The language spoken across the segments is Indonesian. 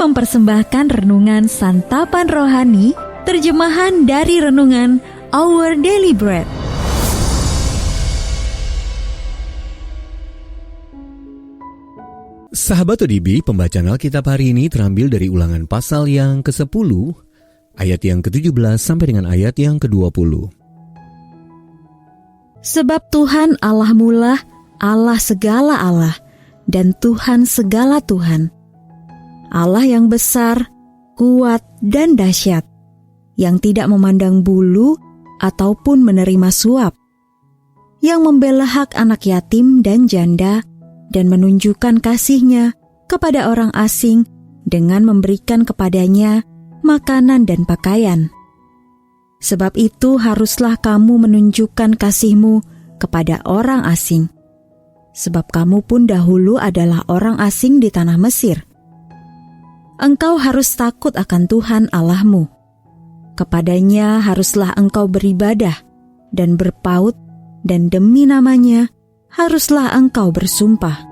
mempersembahkan renungan Santapan Rohani, terjemahan dari renungan Our Daily Bread. Sahabat ODB, pembacaan Alkitab hari ini terambil dari Ulangan pasal yang ke-10, ayat yang ke-17 sampai dengan ayat yang ke-20. Sebab Tuhan Allahmu lah Allah segala Allah, dan Tuhan segala Tuhan. Allah yang besar, kuat, dan dahsyat, yang tidak memandang bulu ataupun menerima suap, yang membela hak anak yatim dan janda, dan menunjukkan kasih-Nya kepada orang asing dengan memberikan kepadanya makanan dan pakaian. Sebab itu haruslah kamu menunjukkan kasih-Mu kepada orang asing, sebab kamu pun dahulu adalah orang asing di tanah Mesir. Engkau harus takut akan Tuhan Allahmu. Kepadanya haruslah engkau beribadah dan berpaut, dan demi namanya haruslah engkau bersumpah.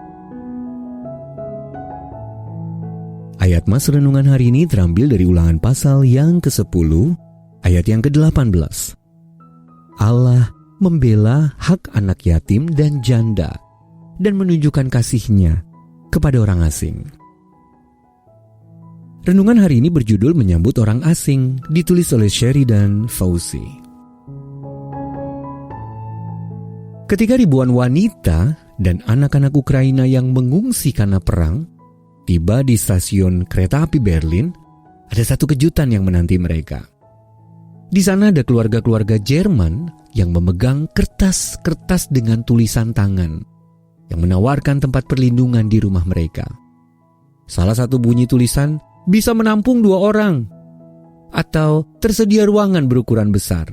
Ayat Mas Renungan hari ini terambil dari Ulangan pasal yang ke-10, ayat yang ke-18. Allah membela hak anak yatim dan janda, dan menunjukkan kasih-Nya kepada orang asing. Renungan hari ini berjudul Menyambut Orang Asing, ditulis oleh Sheridan Fauzi. Ketika ribuan wanita dan anak-anak Ukraina yang mengungsi karena perang tiba di stasiun kereta api Berlin, ada satu kejutan yang menanti mereka. Di sana ada keluarga-keluarga Jerman yang memegang kertas-kertas dengan tulisan tangan yang menawarkan tempat perlindungan di rumah mereka. Salah satu bunyi tulisan, bisa menampung 2 orang, atau tersedia ruangan berukuran besar.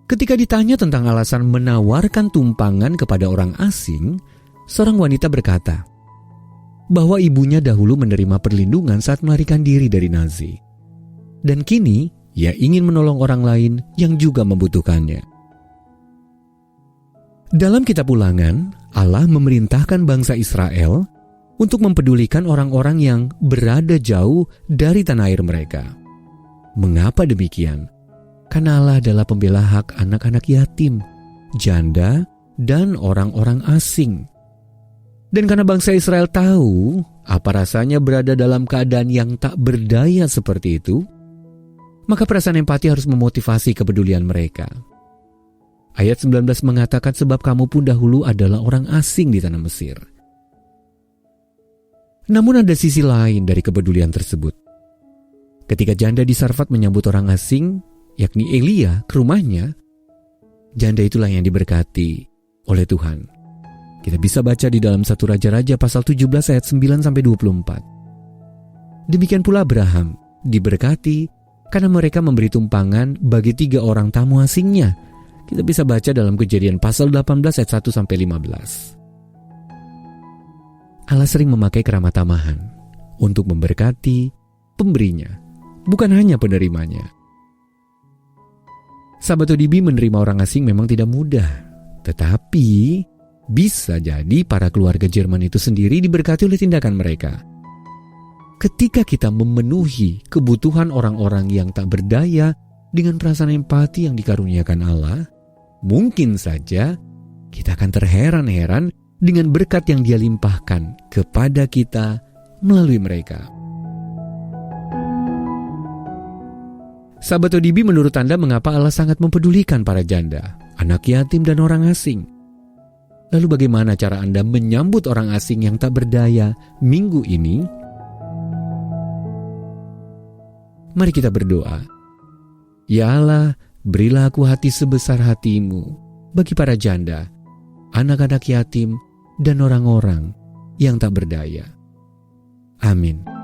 Ketika ditanya tentang alasan menawarkan tumpangan kepada orang asing, seorang wanita berkata bahwa ibunya dahulu menerima perlindungan saat melarikan diri dari Nazi. Dan kini ia ingin menolong orang lain yang juga membutuhkannya. Dalam kitab Ulangan, Allah memerintahkan bangsa Israel untuk mempedulikan orang-orang yang berada jauh dari tanah air mereka. Mengapa demikian? Karena Allah adalah pembela hak anak-anak yatim, janda, dan orang-orang asing. Dan karena bangsa Israel tahu apa rasanya berada dalam keadaan yang tak berdaya seperti itu, maka perasaan empati harus memotivasi kepedulian mereka. Ayat 19 mengatakan, sebab kamu pun dahulu adalah orang asing di tanah Mesir. Namun ada sisi lain dari kepedulian tersebut. Ketika janda di Sarfat menyambut orang asing, yakni Elia, ke rumahnya, janda itulah yang diberkati oleh Tuhan. Kita bisa baca di dalam 1 Raja-Raja pasal 17 ayat 9-24. Demikian pula Abraham diberkati karena mereka memberi tumpangan bagi 3 orang tamu asingnya. Kita bisa baca dalam Kejadian pasal 18 ayat 1-15. Allah sering memakai keramah tamahan untuk memberkati pemberinya, bukan hanya penerimanya. Sahabat ODB, menerima orang asing memang tidak mudah, tetapi bisa jadi para keluarga Jerman itu sendiri diberkati oleh tindakan mereka. Ketika kita memenuhi kebutuhan orang-orang yang tak berdaya dengan perasaan empati yang dikaruniakan Allah, mungkin saja kita akan terheran-heran dengan berkat yang Dia limpahkan kepada kita melalui mereka. Sahabat ODB, menurut Anda mengapa Allah sangat mempedulikan para janda, anak yatim, dan orang asing? Lalu bagaimana cara Anda menyambut orang asing yang tak berdaya minggu ini? Mari kita berdoa. Ya Allah, berilah aku hati sebesar hati-Mu bagi para janda, anak-anak yatim, dan orang-orang yang tak berdaya. Amin.